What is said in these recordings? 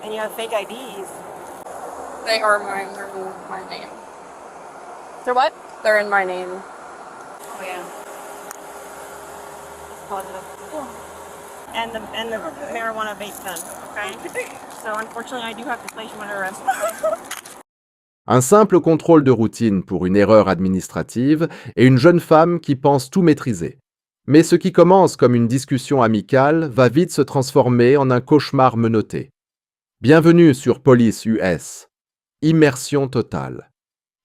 And you have fake IDs. They are mine. They're in my name. They're what? They're in my name. Oh yeah. It's positive. And the marijuana vape pen. Okay. So unfortunately, I do have to place you under arrest. Un simple contrôle de routine pour une erreur administrative et une jeune femme qui pense tout maîtriser. Mais ce qui commence comme une discussion amicale va vite se transformer en un cauchemar menotté. Bienvenue sur Police US. Immersion totale.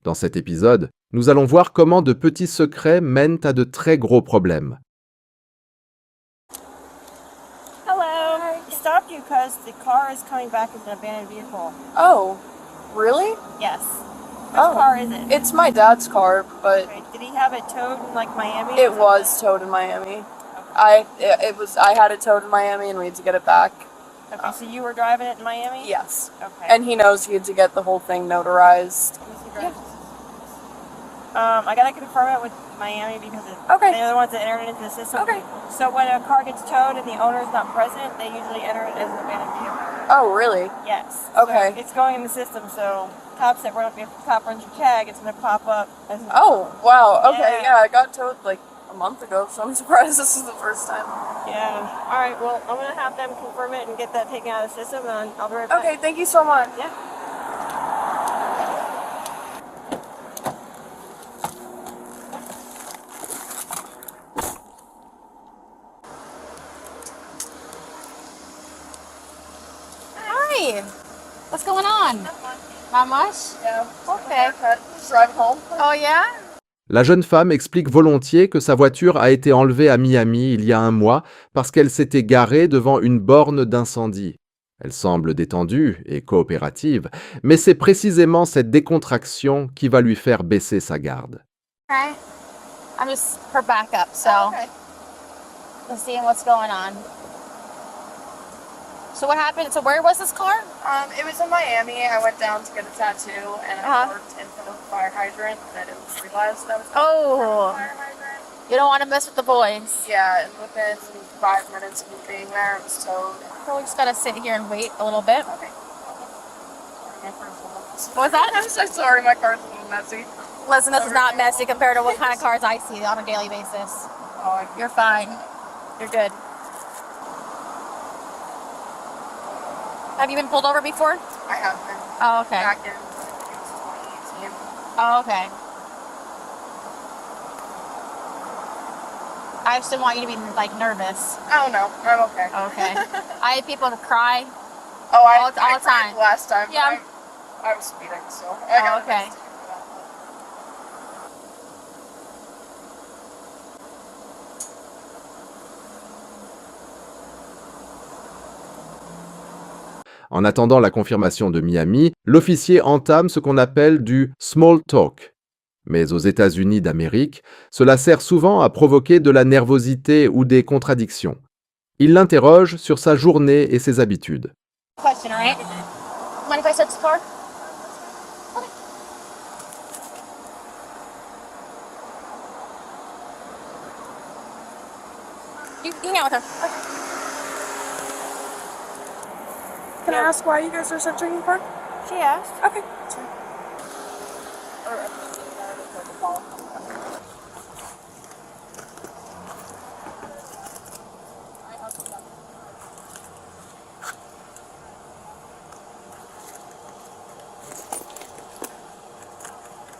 Dans cet épisode, nous allons voir comment de petits secrets mènent à de très gros problèmes. Hello. He stopped you because the car is coming back as an abandoned vehicle. Oh, really? Yes. Which car is it? It's my dad's car, but Okay. Did he have it towed in like Miami? it was towed in Miami. I had it towed in Miami and we had to get it back. Okay, so you were driving it in Miami? Yes. Okay. And he knows he had to get the whole thing notarized. Let me see driver's license. I gotta confirm it with Miami because Okay. they're the ones that entered it into the system. Okay. So when a car gets towed and the owner is not present, they usually enter it as an abandoned vehicle. Oh, really? Yes. Okay. So it's going in the system, so cops that run up, if a cop runs your tag, it's gonna pop up as an Oh, wow. Okay, Yeah. yeah, I got towed like a month ago, so I'm surprised this is the first time. Yeah. Alright, well, I'm gonna have them confirm it and get that taken out of the system, and I'll be right back. Okay, thank you so much. Yeah. Hi. What's going on? Not much? Yeah. Okay. Drive home. Oh yeah? La jeune femme explique volontiers que sa voiture a été enlevée à Miami il y a un mois parce qu'elle s'était garée devant une borne d'incendie. Elle semble détendue et coopérative, mais c'est précisément cette décontraction qui va lui faire baisser sa garde. Okay. I'm just her backup, so Okay. let's see what's going on. So what happened? So where was this car? It was in Miami. I went down to get a tattoo and I Uh-huh. parked in front of the fire hydrant and I didn't realize that I was Oh, fire hydrant. you don't want to mess with the boys. Yeah, and within 5 minutes of me being there, it was towed. So we just gotta sit here and wait a little bit. Okay. What was that? I'm so sorry, my car's a little messy. Listen, this is not messy compared to what kind of cars I see on a daily basis. Oh, You're fine. You're good. Have you been pulled over before? I have been Oh, okay. back in 2018. Oh, okay. I just didn't want you to be like nervous. Oh no, I'm okay. Okay. I had people cry. Oh, I All the cried time. last time. Yeah. I was speeding, so I got okay. arrested for that. En attendant la confirmation de Miami, l'officier entame ce qu'on appelle du small talk. Mais aux États-Unis d'Amérique, cela sert souvent à provoquer de la nervosité ou des contradictions. Il l'interroge sur sa journée et ses habitudes. Question, all right? Mind if I search the car? You hang out with her. Can I ask why you guys are searching the car? She asked. Okay.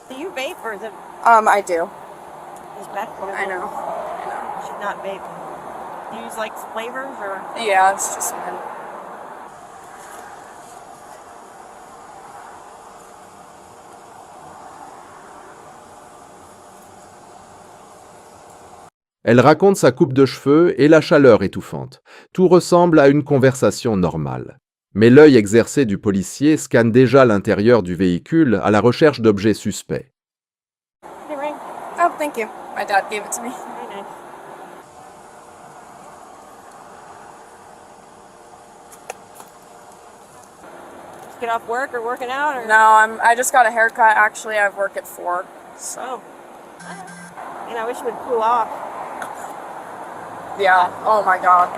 Do you vape or is it I do. is bad for you? I know. You should not vape. You use like flavors or? Yeah, it's just men. Elle raconte sa coupe de cheveux et la chaleur étouffante. Tout ressemble à une conversation normale. Mais l'œil exercé du policier scanne déjà l'intérieur du véhicule à la recherche d'objets suspects. Hey, ring. Oh, thank you. My dad gave it to me. Very nice. Just get off work or working out or? No, I just got a haircut. Actually, I work at 4. So. Oh. Man, I wish it would cool off. Yeah. Oh my God.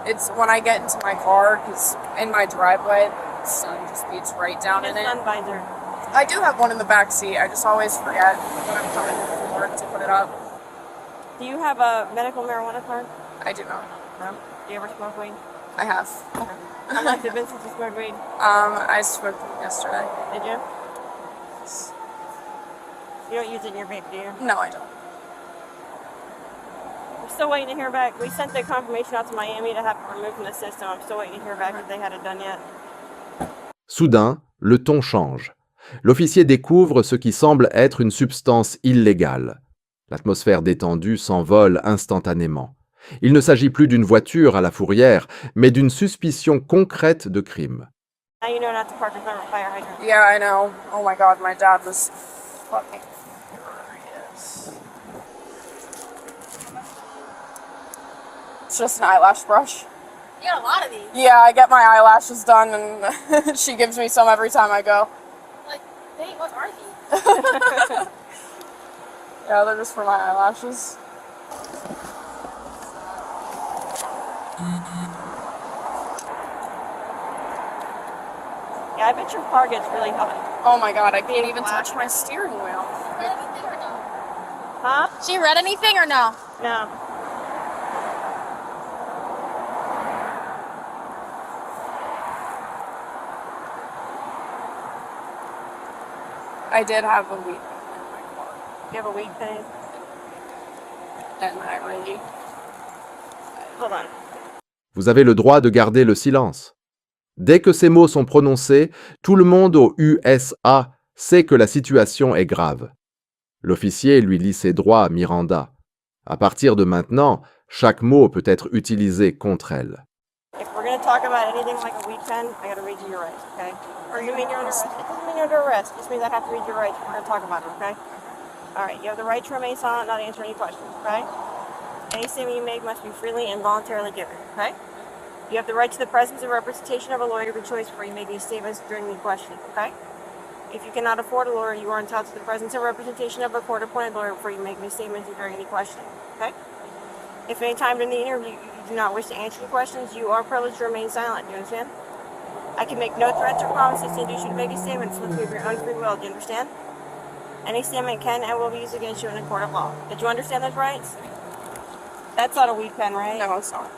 It's when I get into my car, because in my driveway, sun just beats right down in It's it. sun visor. I do have one in the back seat. I just always forget when I'm coming from work to put it up. Do you have a medical marijuana card? I do not. No. Do you ever smoke weed? I have. How long has it been since you smoked weed? I smoked yesterday. Did you? You don't use it in your vape, do you? No, I don't. I'm still waiting to hear back. We sent the confirmation out to Miami to have it removed from the system. I'm still waiting to hear back if they had it done yet. Soudain, le ton change. L'officier découvre ce qui semble être une substance illégale. L'atmosphère détendue s'envole instantanément. Il ne s'agit plus d'une voiture à la fourrière, mais d'une suspicion concrète de crime. Now you know not to park in front of a fire hydrant. Yeah, I know. Oh my god, my dad was fucking furious. It's just an eyelash brush. You got a lot of these. Yeah, I get my eyelashes done and she gives me some every time I go. Like, dang, what are these? Yeah, they're just for my eyelashes. Yeah, I bet your car gets really hot. Oh my god, I can't even touch my steering wheel. Read anything or no? Huh? She read anything or no? No. I did have a weed in my car. You have a weed thing? And I really... Hold on. Vous avez le droit de garder le silence. Dès que ces mots sont prononcés, tout le monde au USA sait que la situation est grave. L'officier lui lit ses droits à Miranda. À partir de maintenant, chaque mot peut être utilisé contre elle. If we're going to talk about anything like a weed pen, I got to read you your rights, okay? Or you mean you're under arrest? It doesn't mean you're under arrest. It just means I have to read your rights. We're going to talk about it, okay? All right, you have the right to remain silent, not answer any questions, okay? Any statement you make must be freely and voluntarily given, okay? You have the right to the presence and representation of a lawyer of your choice before you make any statements during the questioning, okay? If you cannot afford a lawyer, you are entitled to the presence and representation of a court-appointed lawyer before you make any statements during any questioning, okay? If any time during the interview you do not wish to answer the questions, you are privileged to remain silent, do you understand? I can make no threats or promises to induce you to make a statement unless of your own free will, do you understand? Any statement can and will be used against you in a court of law. Did you understand those rights? That's not a weed pen, right? No, it's not.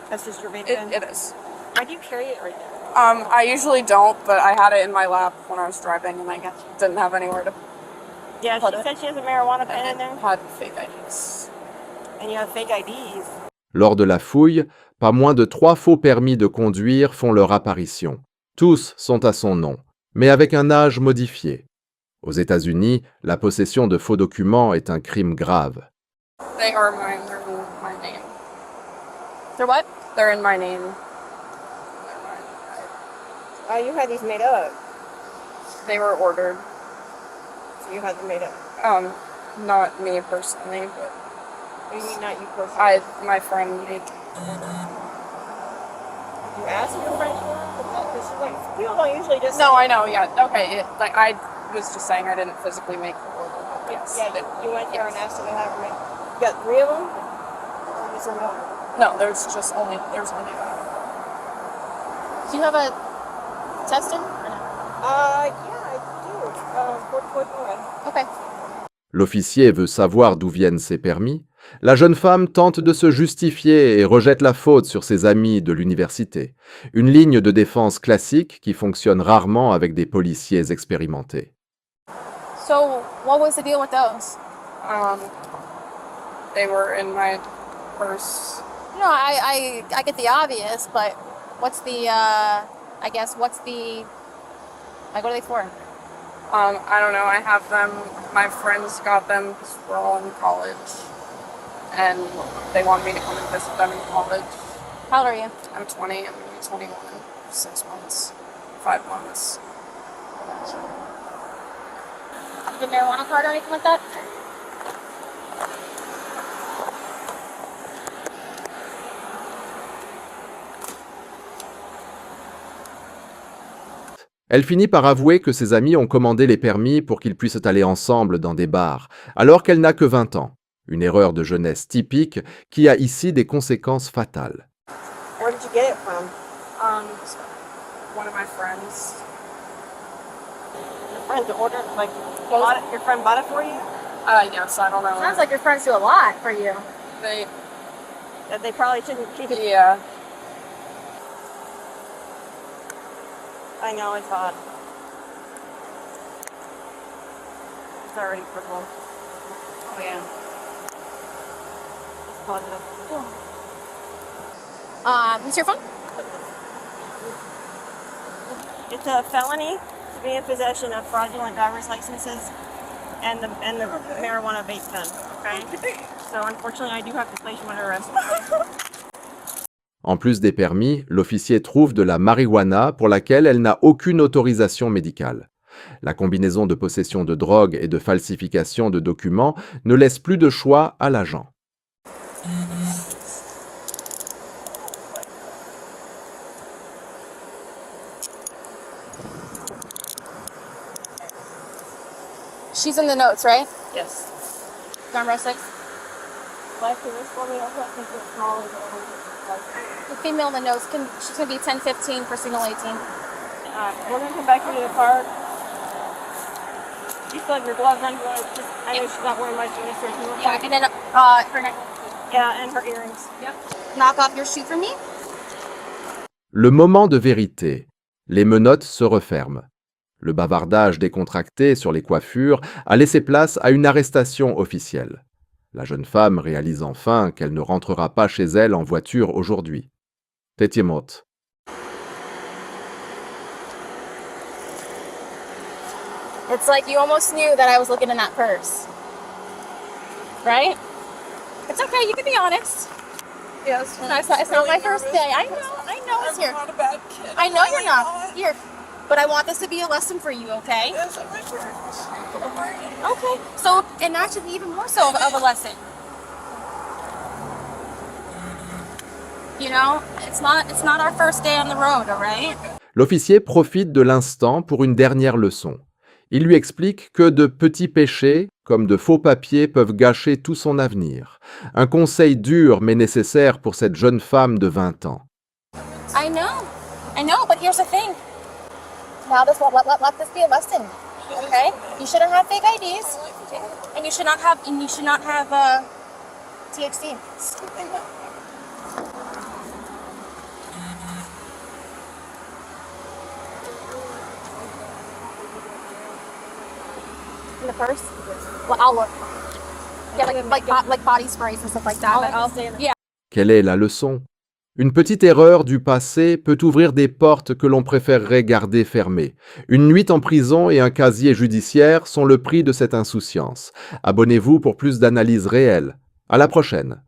That's just your vape pen? It is. Why do you carry it right now? I usually don't, but I had it in my lap when I was driving and I didn't have anywhere to Yeah, put she it. said she has a marijuana pen in And there. it had fake IDs. And you have fake IDs. Lors de la fouille, pas moins de 3 faux permis de conduire font leur apparition. Tous sont à son nom, mais avec un âge modifié. Aux États-Unis, la possession de faux documents est un crime grave. They are mine. They're in my name. They're what? They're in my name. Oh, you had these made up. They were ordered. So you had them made up. Not me personally, but What do you mean not you personally? my friend made. You asked your friend for it? Because like, people don't usually just No, I know. Yeah. Okay. I was just saying I didn't physically make the order. But yes. Yeah, you went there and asked them to have them made. You got 3 of them? Or is there more? No, there's only that. Do you have a testing? Or no? Yeah, I do. 44. Okay. L'officier veut savoir d'où viennent ses permis. La jeune femme tente de se justifier et rejette la faute sur ses amis de l'université. Une ligne de défense classique qui fonctionne rarement avec des policiers expérimentés. So, what was the deal with those? They were in my purse. No, I get the obvious, but what's the, I guess, what's the, like, what are they for? I don't know. I have them. My friends got them because we're all in college, and they want me to come and visit them in college. How old are you? I'm 20. I'm gonna be 21. 6 months. 5 months. The marijuana card or anything like that? Elle finit par avouer que ses amis ont commandé les permis pour qu'ils puissent aller ensemble dans des bars, alors qu'elle n'a que 20 ans. Une erreur de jeunesse typique qui a ici des conséquences fatales. Where did you get it from? one of my friends. Your friend ordered, like, your friend bought it for you? Yes, I don't know. Sounds like your friends do a lot for you. That they probably shouldn't keep it. Yeah. I know, it's hot. It's already purple. Oh, yeah. It's positive. What's your phone? It's a felony to be in possession of fraudulent driver's licenses and the marijuana vape pen. Okay. So unfortunately, I do have to place you under arrest. En plus des permis, l'officier trouve de la marijuana pour laquelle elle n'a aucune autorisation médicale. La combinaison de possession de drogue et de falsification de documents ne laisse plus de choix à l'agent. She's in the notes, right? Yes. Number 6. Life is this for me. I think it's small. The female in the notes, she's going to be 10-15 for signal 18. We're going to come back into the car. You still have your gloves on. I know she's not wearing my shoes. Yeah, and then her neck. Yeah, and her earrings. Yep. Knock off your shoe for me. Le moment de vérité. Les menottes se referment. Le bavardage décontracté sur les coiffures a laissé place à une arrestation officielle. La jeune femme réalise enfin qu'elle ne rentrera pas chez elle en voiture aujourd'hui. Tetiemot. It's like you almost knew that I was looking in that purse. Right? It's okay, you can be honest. Yes. It's not my first day. I know it's here. I'm not a bad kid. I know you're not. Here. But I want this to be a lesson for you, okay? Yes, I'm my friends. Okay. So, and actually even more so of a lesson. You know, it's not our first day on the road, all right? L'officier profite de l'instant pour une dernière leçon. Il lui explique que de petits péchés, comme de faux papiers, peuvent gâcher tout son avenir. Un conseil dur mais nécessaire pour cette jeune femme de 20 ans. I know, but here's the thing. Now let this be a lesson, okay? You shouldn't have fake IDs, and you should not have THC. In the purse? Well, I'll look. Yeah, like body sprays and stuff like that. I'll stay in the Yeah. Quelle est la leçon? Une petite erreur du passé peut ouvrir des portes que l'on préférerait garder fermées. Une nuit en prison et un casier judiciaire sont le prix de cette insouciance. Abonnez-vous pour plus d'analyses réelles. À la prochaine.